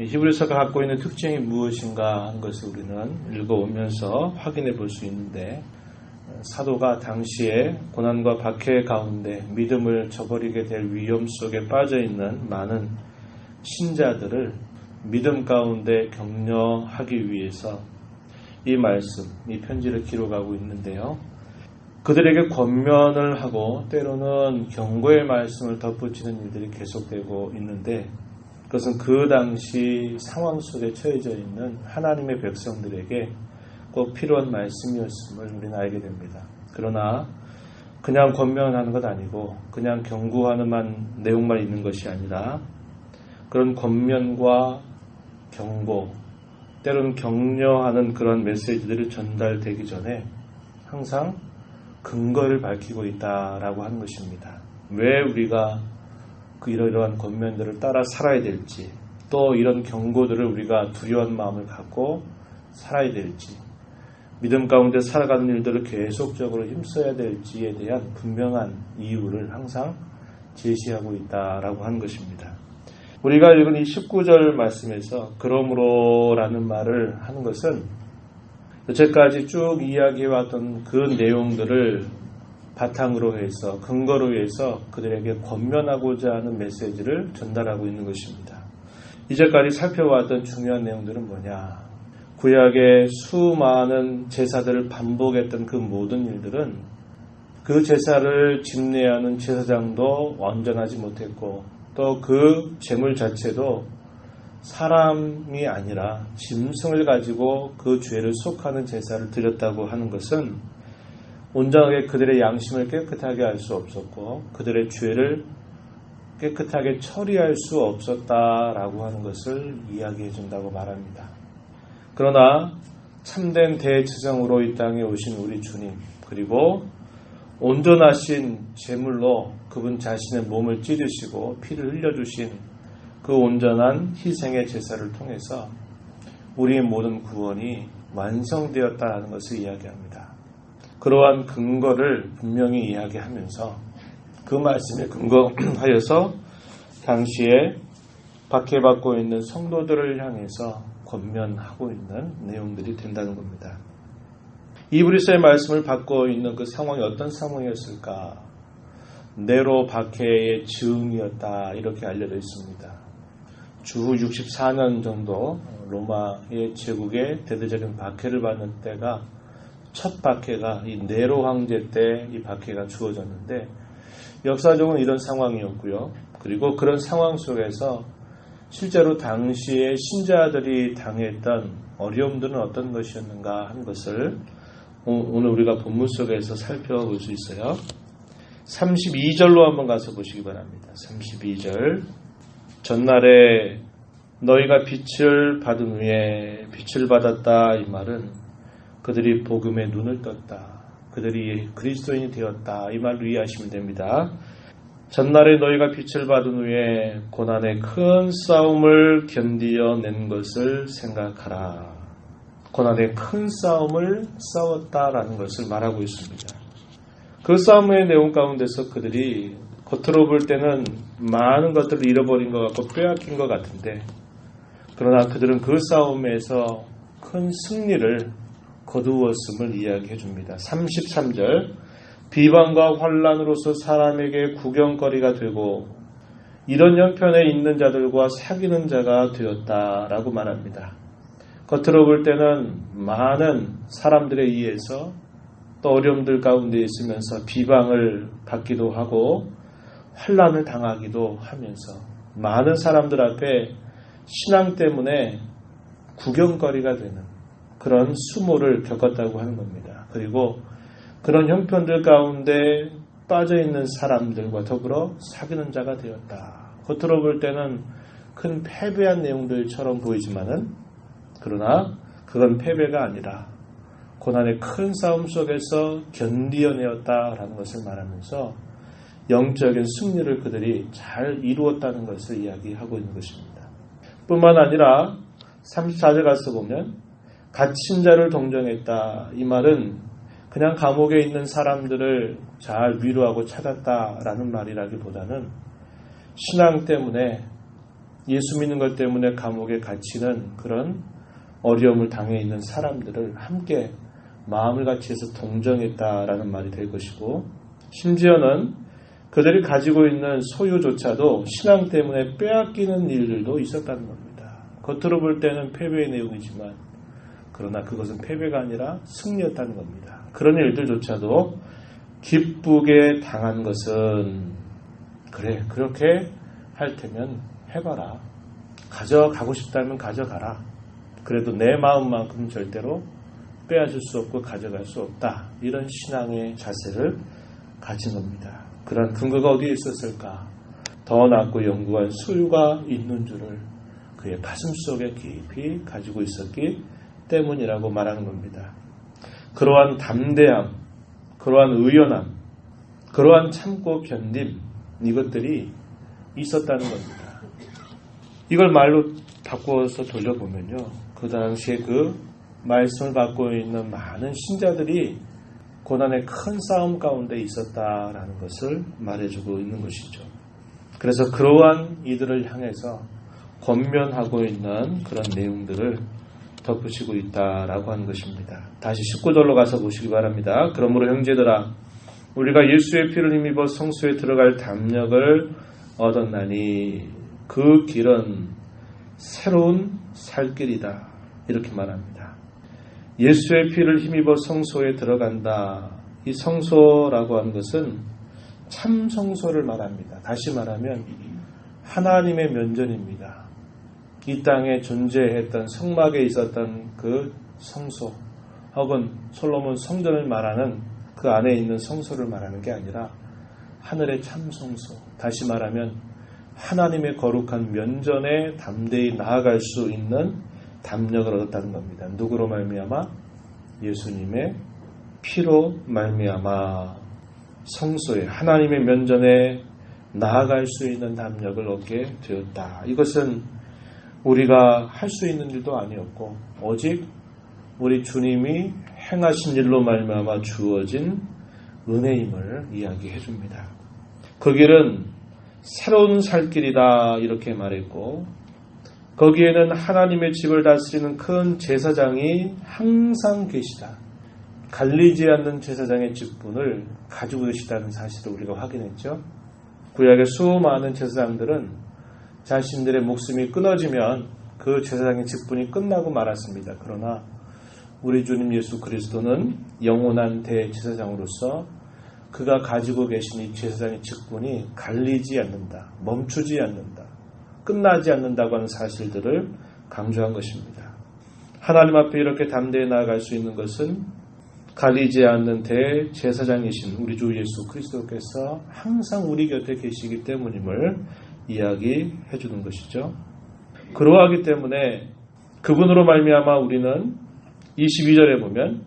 히브리서가 갖고 있는 특징이 무엇인가 하는 것을 우리는 읽어오면서 확인해 볼 수 있는데, 사도가 당시에 고난과 박해 가운데 믿음을 저버리게 될 위험 속에 빠져 있는 많은 신자들을 믿음 가운데 격려하기 위해서 이 말씀, 이 편지를 기록하고 있는데요. 그들에게 권면을 하고 때로는 경고의 말씀을 덧붙이는 일들이 계속되고 있는데, 그것은 그 당시 상황 속에 처해져 있는 하나님의 백성들에게 꼭 필요한 말씀이었음을 우리는 알게 됩니다. 그러나 그냥 권면하는 것 아니고 그냥 경고하는 내용만 있는 것이 아니라, 그런 권면과 경고, 때로는 격려하는 그런 메시지들이 전달되기 전에 항상 근거를 밝히고 있다라고 하는 것입니다. 왜 우리가 이러이러한 권면들을 따라 살아야 될지, 또 이런 경고들을 우리가 두려운 마음을 갖고 살아야 될지, 믿음 가운데 살아가는 일들을 계속적으로 힘써야 될지에 대한 분명한 이유를 항상 제시하고 있다라고 하는 것입니다. 우리가 읽은 이 19절 말씀에서 그러므로라는 말을 하는 것은 여태까지 쭉 이야기해왔던 그 내용들을 바탕으로 해서, 근거로 해서 그들에게 권면하고자 하는 메시지를 전달하고 있는 것입니다. 이제까지 살펴왔던 중요한 내용들은 뭐냐? 구약의 수많은 제사들을 반복했던 그 모든 일들은 그 제사를 집례하는 제사장도 완전하지 못했고, 또 그 제물 자체도 사람이 아니라 짐승을 가지고 그 죄를 속하는 제사를 드렸다고 하는 것은 온전하게 그들의 양심을 깨끗하게 할 수 없었고 그들의 죄를 깨끗하게 처리할 수 없었다라고 하는 것을 이야기해 준다고 말합니다. 그러나 참된 대제사장으로 이 땅에 오신 우리 주님, 그리고 온전하신 제물로 그분 자신의 몸을 찢으시고 피를 흘려주신 그 온전한 희생의 제사를 통해서 우리의 모든 구원이 완성되었다는 것을 이야기합니다. 그러한 근거를 분명히 이야기하면서 그 말씀에 근거하여서 당시에 박해받고 있는 성도들을 향해서 권면하고 있는 내용들이 된다는 겁니다. 히브리서의 말씀을 받고 있는 그 상황이 어떤 상황이었을까? 네로 박해의 즈음이었다, 이렇게 알려져 있습니다. 주후 64년 정도 로마의 제국의 대대적인 박해를 받는 때가, 첫 박해가 이 네로 황제 때 이 박해가 주어졌는데, 역사적으로 이런 상황이었고요. 그리고 그런 상황 속에서 실제로 당시에 신자들이 당했던 어려움들은 어떤 것이었는가 하는 것을 오늘 우리가 본문 속에서 살펴볼 수 있어요. 32절로 한번 가서 보시기 바랍니다. 32절. 전날에 너희가 빛을 받은 후에 빛을 받았다, 이 말은 그들이 복음에 눈을 떴다, 그들이 그리스도인이 되었다, 이 말로 이해하시면 됩니다. 전날에 너희가 빛을 받은 후에 고난의 큰 싸움을 견디어낸 것을 생각하라. 고난의 큰 싸움을 싸웠다라는 것을 말하고 있습니다. 그 싸움의 내용 가운데서 그들이 겉으로 볼 때는 많은 것들을 잃어버린 것 같고 빼앗긴 것 같은데, 그러나 그들은 그 싸움에서 큰 승리를 거두었음을 이야기해 줍니다. 33절. 비방과 환난으로서 사람에게 구경거리가 되고 이런 형편에 있는 자들과 사귀는 자가 되었다라고 말합니다. 겉으로 볼 때는 많은 사람들에 의해서 또 어려움들 가운데 있으면서 비방을 받기도 하고 환난을 당하기도 하면서 많은 사람들 앞에 신앙 때문에 구경거리가 되는 그런 수모를 겪었다고 하는 겁니다. 그리고 그런 형편들 가운데 빠져있는 사람들과 더불어 사귀는 자가 되었다. 겉으로 볼 때는 큰 패배한 내용들처럼 보이지만은, 그러나 그건 패배가 아니라 고난의 큰 싸움 속에서 견디어내었다라는 것을 말하면서 영적인 승리를 그들이 잘 이루었다는 것을 이야기하고 있는 것입니다. 뿐만 아니라 34절 가서 보면 갇힌 자를 동정했다, 이 말은 그냥 감옥에 있는 사람들을 잘 위로하고 찾았다라는 말이라기보다는 신앙 때문에 예수 믿는 것 때문에 감옥에 갇히는 그런 어려움을 당해 있는 사람들을 함께 마음을 같이 해서 동정했다라는 말이 될 것이고, 심지어는 그들이 가지고 있는 소유조차도 신앙 때문에 빼앗기는 일들도 있었다는 겁니다. 겉으로 볼 때는 패배의 내용이지만 그러나 그것은 패배가 아니라 승리였다는 겁니다. 그런 일들조차도 기쁘게 당한 것은, 그래, 그렇게 할 테면 해봐라. 가져가고 싶다면 가져가라. 그래도 내 마음만큼 절대로 빼앗을 수 없고 가져갈 수 없다. 이런 신앙의 자세를 가진 겁니다. 그런 근거가 어디에 있었을까? 더 낮고 영구한 소유가 있는 줄을 그의 가슴속에 깊이 가지고 있었기 때문이라고 말하는 겁니다. 그러한 담대함, 그러한 의연함, 그러한 참고 견딤, 이것들이 있었다는 겁니다. 이걸 말로 바꿔서 돌려보면요, 그 당시에 그 말씀을 받고 있는 많은 신자들이 고난의 큰 싸움 가운데 있었다라는 것을 말해주고 있는 것이죠. 그래서 그러한 이들을 향해서 권면하고 있는 그런 내용들을 덧붙이고 있다라고 하는 것입니다. 다시 19절로 가서 보시기 바랍니다. 그러므로 형제들아, 우리가 예수의 피를 힘입어 성소에 들어갈 담력을 얻었나니 그 길은 새로운 살 길이다. 이렇게 말합니다. 예수의 피를 힘입어 성소에 들어간다. 이 성소라고 하는 것은 참 성소를 말합니다. 다시 말하면 하나님의 면전입니다. 이 땅에 존재했던 성막에 있었던 그 성소, 혹은 솔로몬 성전을 말하는 그 안에 있는 성소를 말하는 게 아니라 하늘의 참 성소, 다시 말하면 하나님의 거룩한 면전에 담대히 나아갈 수 있는 담력을 얻었다는 겁니다. 누구로 말미암아? 예수님의 피로 말미암아 성소에, 하나님의 면전에 나아갈 수 있는 담력을 얻게 되었다. 이것은 우리가 할 수 있는 일도 아니었고 오직 우리 주님이 행하신 일로 말미암아 주어진 은혜임을 이야기해 줍니다. 그 길은 새로운 살 길이다 이렇게 말했고, 거기에는 하나님의 집을 다스리는 큰 제사장이 항상 계시다. 갈리지 않는 제사장의 직분을 가지고 계시다는 사실을 우리가 확인했죠. 구약의 수많은 제사장들은 자신들의 목숨이 끊어지면 그 제사장의 직분이 끝나고 말았습니다. 그러나 우리 주님 예수 그리스도는 영원한 대제사장으로서 그가 가지고 계신 이 제사장의 직분이 갈리지 않는다, 멈추지 않는다, 끝나지 않는다고 하는 사실들을 강조한 것입니다. 하나님 앞에 이렇게 담대히 나아갈 수 있는 것은 갈리지 않는 대제사장이신 우리 주 예수 그리스도께서 항상 우리 곁에 계시기 때문임을 이야기해 주는 것이죠. 그러하기 때문에 그분으로 말미암아 우리는 22절에 보면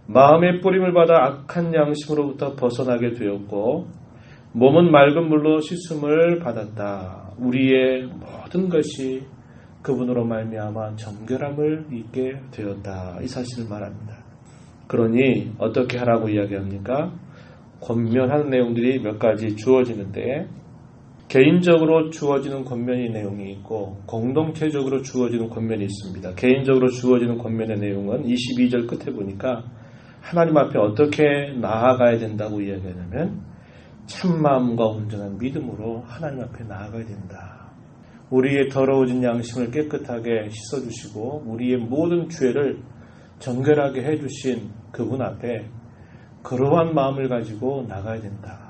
마음의 뿌림을 받아 악한 양심으로부터 벗어나게 되었고 몸은 맑은 물로 씻음을 받았다. 우리의 모든 것이 그분으로 말미암아 정결함을 입게 되었다. 이 사실을 말합니다. 그러니 어떻게 하라고 이야기합니까? 권면하는 내용들이 몇 가지 주어지는데, 개인적으로 주어지는 권면의 내용이 있고 공동체적으로 주어지는 권면이 있습니다. 개인적으로 주어지는 권면의 내용은 22절 끝에 보니까 하나님 앞에 어떻게 나아가야 된다고 이야기하냐면 참마음과 온전한 믿음으로 하나님 앞에 나아가야 된다. 우리의 더러워진 양심을 깨끗하게 씻어주시고 우리의 모든 죄를 정결하게 해주신 그분 앞에 그러한 마음을 가지고 나가야 된다.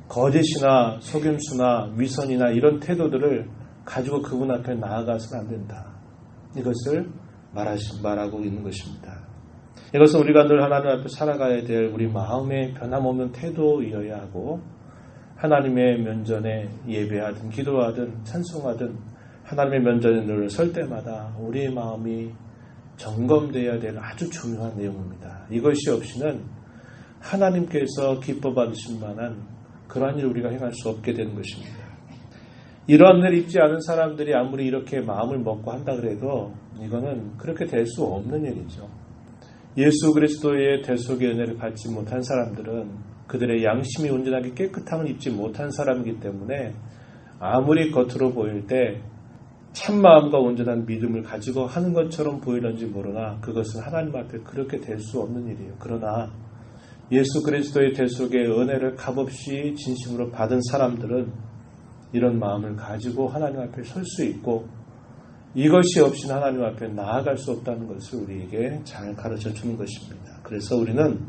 거짓이나 속임수나 위선이나 이런 태도들을 가지고 그분 앞에 나아가서는 안 된다. 이것을 말하고 있는 것입니다. 이것은 우리가 늘 하나님 앞에 살아가야 될 우리 마음의 변함없는 태도이어야 하고, 하나님의 면전에 예배하든 기도하든 찬송하든 하나님의 면전에 늘 설 때마다 우리의 마음이 점검되어야 될 아주 중요한 내용입니다. 이것이 없이는 하나님께서 기뻐 받으실 만한 그러한 일을 우리가 행할 수 없게 되는 것입니다. 이러한 일을 입지 않은 사람들이 아무리 이렇게 마음을 먹고 한다 그래도 이거는 그렇게 될 수 없는 일이죠. 예수 그리스도의 대속의 은혜를 받지 못한 사람들은 그들의 양심이 온전하게 깨끗함을 입지 못한 사람이기 때문에 아무리 겉으로 보일 때 참마음과 온전한 믿음을 가지고 하는 것처럼 보이는지 모르나 그것은 하나님 앞에 그렇게 될 수 없는 일이에요. 그러나 예수 그리스도의 대속의 은혜를 값없이 진심으로 받은 사람들은 이런 마음을 가지고 하나님 앞에 설 수 있고 이것이 없이는 하나님 앞에 나아갈 수 없다는 것을 우리에게 잘 가르쳐 주는 것입니다. 그래서 우리는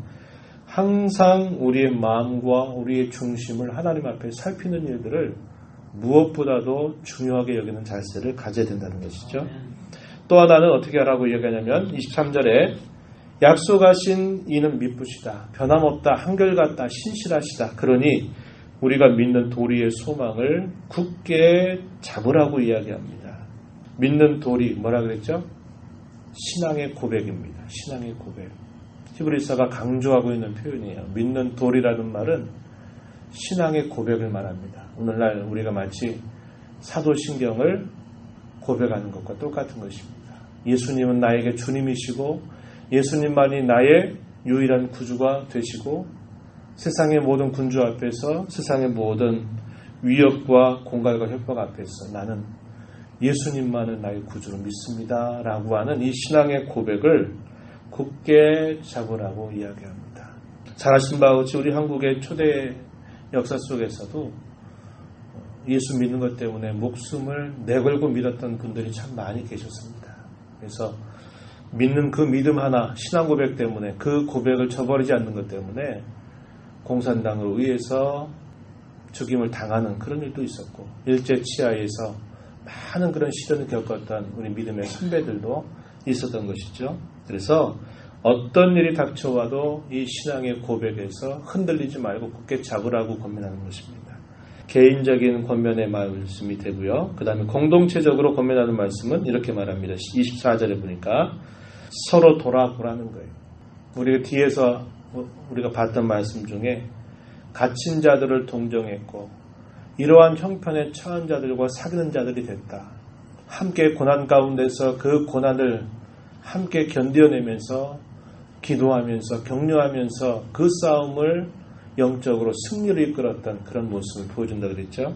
항상 우리의 마음과 우리의 중심을 하나님 앞에 살피는 일들을 무엇보다도 중요하게 여기는 자세를 가져야 된다는 것이죠. 또 하나는 어떻게 하라고 얘기하냐면 23절에 약속하신 이는 미쁘시다. 변함없다. 한결같다. 신실하시다. 그러니 우리가 믿는 도리의 소망을 굳게 잡으라고 이야기합니다. 믿는 도리 뭐라 그랬죠? 신앙의 고백입니다. 신앙의 고백. 히브리서가 강조하고 있는 표현이에요. 믿는 도리라는 말은 신앙의 고백을 말합니다. 오늘날 우리가 마치 사도신경을 고백하는 것과 똑같은 것입니다. 예수님은 나에게 주님이시고 예수님만이 나의 유일한 구주가 되시고 세상의 모든 군주 앞에서 세상의 모든 위협과 공갈과 협박 앞에서 나는 예수님만은 나의 구주로 믿습니다. 라고 하는 이 신앙의 고백을 굳게 잡으라고 이야기합니다. 잘 아신 바와 같이 우리 한국의 초대 역사 속에서도 예수 믿는 것 때문에 목숨을 내걸고 믿었던 분들이 참 많이 계셨습니다. 그래서 믿는 그 믿음 하나, 신앙 고백 때문에 그 고백을 저버리지 않는 것 때문에 공산당으로 의해서 죽임을 당하는 그런 일도 있었고 일제치하에서 많은 그런 시련을 겪었던 우리 믿음의 선배들도 있었던 것이죠. 그래서 어떤 일이 닥쳐와도 이 신앙의 고백에서 흔들리지 말고 굳게 잡으라고 권면하는 것입니다. 개인적인 권면의 말씀이 되고요. 그 다음에 공동체적으로 권면하는 말씀은 이렇게 말합니다. 24절에 보니까 서로 돌아보라는 거예요. 우리가 뒤에서 우리가 봤던 말씀 중에 갇힌 자들을 동정했고 이러한 형편에 처한 자들과 사귀는 자들이 됐다. 함께 고난 가운데서 그 고난을 함께 견뎌내면서 기도하면서 격려하면서 그 싸움을 영적으로 승리를 이끌었던 그런 모습을 보여준다 그랬죠.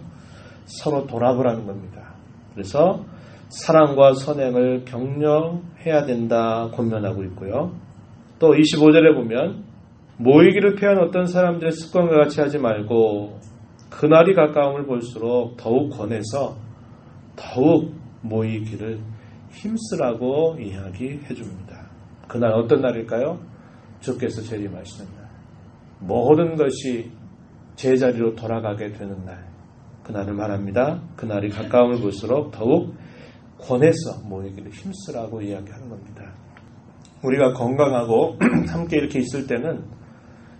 서로 돌아보라는 겁니다. 그래서 사랑과 선행을 격려해야 된다 권면하고 있고요. 또 25절에 보면 모이기를 피한 어떤 사람들의 습관과 같이 하지 말고 그날이 가까움을 볼수록 더욱 권해서 더욱 모이기를 힘쓰라고 이야기해 줍니다. 그날 어떤 날일까요? 주께서 재림하시는 날. 모든 것이 제자리로 돌아가게 되는 날. 그날을 말합니다. 그날이 가까움을 볼수록 더욱 권해서 모이기를 힘쓰라고 이야기하는 겁니다. 우리가 건강하고 함께 이렇게 있을 때는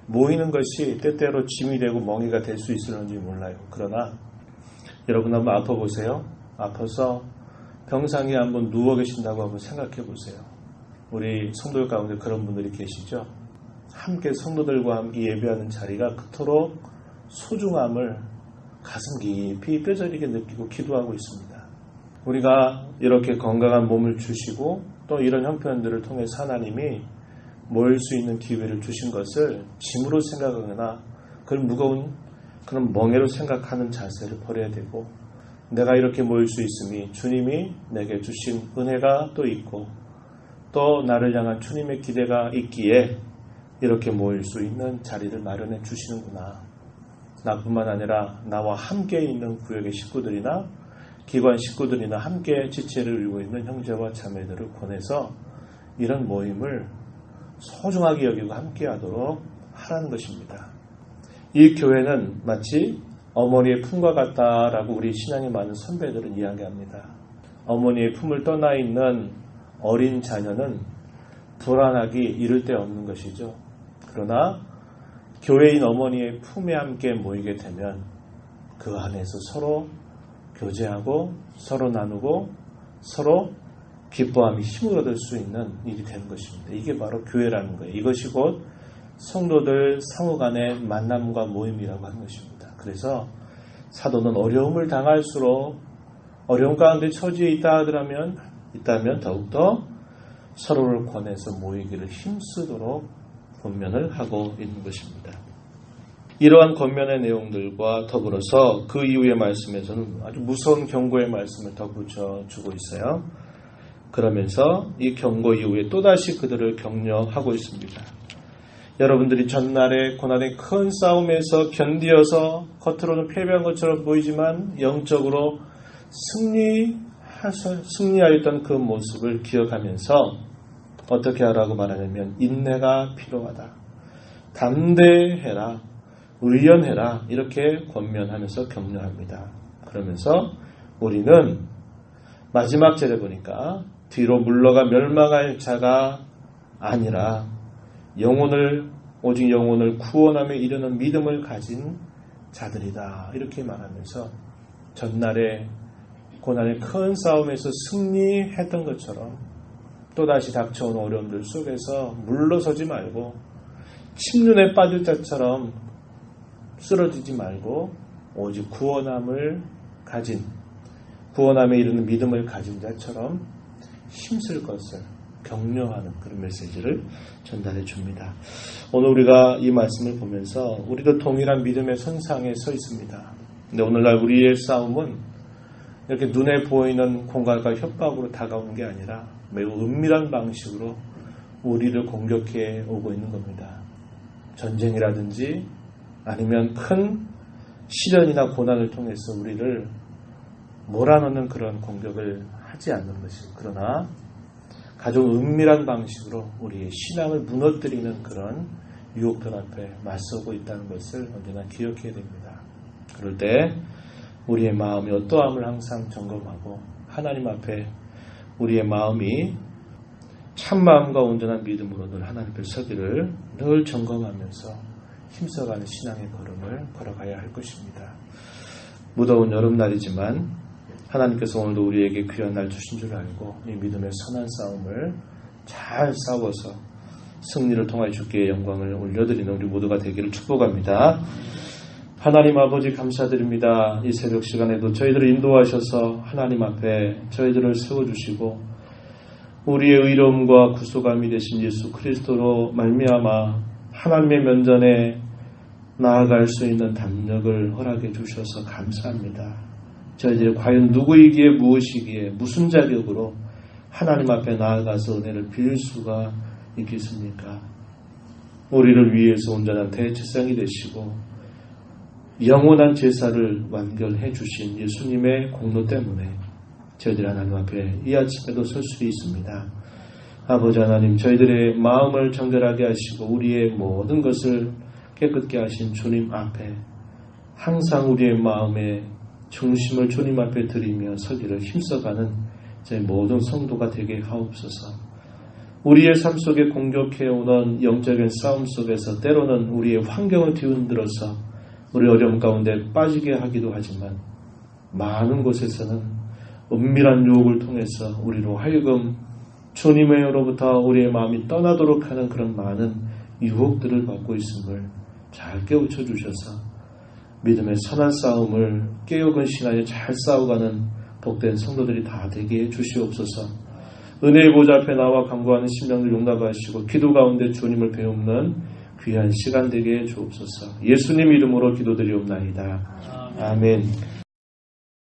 모이는 것이 때때로 짐이 되고 멍해가 될 수 있을는지 몰라요. 그러나 여러분 한번 아파보세요. 아파서 병상에 한번 누워 계신다고 한번 생각해 보세요. 우리 성도들 가운데 그런 분들이 계시죠. 함께 성도들과 함께 예배하는 자리가 그토록 소중함을 가슴 깊이 뼈저리게 느끼고 기도하고 있습니다. 우리가 이렇게 건강한 몸을 주시고 또 이런 형편들을 통해서 하나님이 모일 수 있는 기회를 주신 것을 짐으로 생각하거나 그런 무거운 그런 멍해로 생각하는 자세를 버려야 되고 내가 이렇게 모일 수 있음이 주님이 내게 주신 은혜가 또 있고 또 나를 향한 주님의 기대가 있기에 이렇게 모일 수 있는 자리를 마련해 주시는구나. 나뿐만 아니라 나와 함께 있는 구역의 식구들이나 기관 식구들이나 함께 지체를 이루고 있는 형제와 자매들을 권해서 이런 모임을 소중하게 여기고 함께 하도록 하라는 것입니다. 이 교회는 마치 어머니의 품과 같다라고 우리 신앙이 많은 선배들은 이야기합니다. 어머니의 품을 떠나 있는 어린 자녀는 불안하기 이를 데 없는 것이죠. 그러나 교회인 어머니의 품에 함께 모이게 되면 그 안에서 서로 교제하고 서로 나누고 서로 기뻐함이 힘을 얻을 수 있는 일이 되는 것입니다. 이게 바로 교회라는 거예요. 이것이 곧 성도들 상호 간의 만남과 모임이라고 하는 것입니다. 그래서 사도는 어려움을 당할수록 어려움 가운데 처지에 있다면 더욱더 서로를 권해서 모이기를 힘쓰도록 권면을 하고 있는 것입니다. 이러한 권면의 내용들과 더불어서 그 이후의 말씀에서는 아주 무서운 경고의 말씀을 덧붙여 주고 있어요. 그러면서 이 경고 이후에 또다시 그들을 격려하고 있습니다. 여러분들이 전날의 고난의 큰 싸움에서 견디어서 겉으로는 패배한 것처럼 보이지만 영적으로 승리하였던 그 모습을 기억하면서 어떻게 하라고 말하냐면 인내가 필요하다. 담대해라. 의연해라. 이렇게 권면하면서 격려합니다. 그러면서 우리는 마지막 절에 보니까 뒤로 물러가 멸망할 자가 아니라 오직 영혼을 구원함에 이르는 믿음을 가진 자들이다. 이렇게 말하면서 전날의 고난의 큰 싸움에서 승리했던 것처럼 또다시 닥쳐온 어려움들 속에서 물러서지 말고 침륜에 빠질 자처럼 쓰러지지 말고 오직 구원함에 이르는 믿음을 가진 자처럼 힘쓸 것을 격려하는 그런 메시지를 전달해 줍니다. 오늘 우리가 이 말씀을 보면서 우리도 동일한 믿음의 선상에 서 있습니다. 근데 오늘날 우리의 싸움은 이렇게 눈에 보이는 공갈과 협박으로 다가오는 게 아니라 매우 은밀한 방식으로 우리를 공격해 오고 있는 겁니다. 전쟁이라든지 아니면 큰 시련이나 고난을 통해서 우리를 몰아넣는 그런 공격을 하지 않는 것이, 그러나 아주 은밀한 방식으로 우리의 신앙을 무너뜨리는 그런 유혹들 앞에 맞서고 있다는 것을 언제나 기억해야 됩니다. 그럴 때 우리의 마음이 어떠함을 항상 점검하고 하나님 앞에 우리의 마음이 참마음과 온전한 믿음으로 늘 하나님 앞에 서기를 늘 점검하면서 힘써가는 신앙의 걸음을 걸어가야 할 것입니다. 무더운 여름날이지만 하나님께서 오늘도 우리에게 귀한 날 주신 줄 알고 이 믿음의 선한 싸움을 잘 싸워서 승리를 통하여 주께 영광을 올려드리는 우리 모두가 되기를 축복합니다. 하나님 아버지 감사드립니다. 이 새벽 시간에도 저희들을 인도하셔서 하나님 앞에 저희들을 세워주시고 우리의 의로움과 구속함이 되신 예수 그리스도로 말미암아 하나님의 면전에 나아갈 수 있는 담력을 허락해 주셔서 감사합니다. 저희들이 과연 누구이기에 무엇이기에 무슨 자격으로 하나님 앞에 나아가서 은혜를 빌릴 수가 있겠습니까? 우리를 위해서 온전한 대제사장이 되시고 영원한 제사를 완결해 주신 예수님의 공로 때문에 저희들이 하나님 앞에 이 아침에도 설 수 있습니다. 아버지 하나님, 저희들의 마음을 정결하게 하시고 우리의 모든 것을 깨끗게 하신 주님 앞에 항상 우리의 마음의 중심을 주님 앞에 드리며 서기를 힘써가는 저희 모든 성도가 되게 하옵소서. 우리의 삶 속에 공격해오는 영적인 싸움 속에서 때로는 우리의 환경을 뒤흔들어서 우리 어려움 가운데 빠지게 하기도 하지만 많은 곳에서는 은밀한 유혹을 통해서 우리로 하여금 주님으로부터 우리의 마음이 떠나도록 하는 그런 많은 유혹들을 받고 있음을 잘 깨우쳐 주셔서 믿음의 선한 싸움을 깨어근 신앙에 잘 싸워가는 복된 성도들이 다 되게 해 주시옵소서. 은혜의 보좌 앞에 나와 간구하는 심령을 용납하시고 기도 가운데 주님을 배우는 귀한 시간 되게 해 주옵소서. 예수님 이름으로 기도드리옵나이다. 아멘.